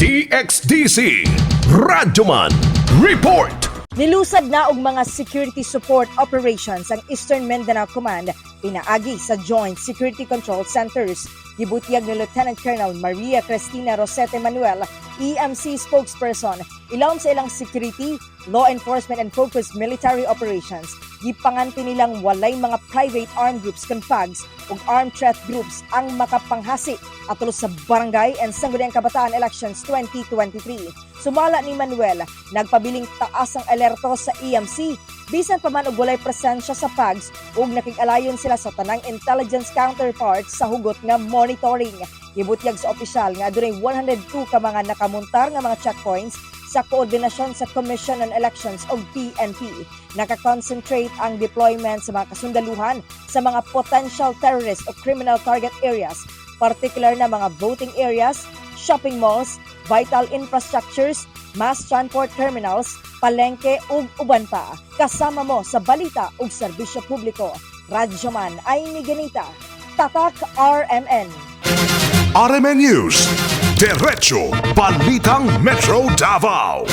DXDC Radyoman Report. Nilusad na og mga security support operations ang Eastern Mindanao Command pinaagi sa Joint Security Control Centers. Gibutyag ni Lieutenant Colonel Maria Cristina Rosete-Manuel, EMC Spokesperson, ilawom sa ilang security, law enforcement and focused military operations. Gipanganti nilang walay mga private armed groups confags ug armed threat groups ang makapanghasi atol sa Barangay and Sangguniang Kabataan elections 2023. Sumala ni Manuel, nagpabiling taas ang alerto sa EMC bisan pa man og walay presensya sa PAGs ug nakigalayon sila sa tanang intelligence counterparts sa hugot nga monitoring. Gibutyag sa opisyal nga adunay 102 ka mga nakamontar nga mga checkpoints sa koordinasyon sa Commission on Elections o PNP. Nakakonsentrate ang deployment sa mga kasundaluhan sa mga potential terrorist o criminal target areas, particular na mga voting areas, shopping malls, vital infrastructures, mass transport terminals, palengke ug uban pa. Kasama mo sa balita ug serbisyo publiko. Radyoman ay ni ganita. Tatak RMN. RMN News. Diretso Balitang Metro Davao.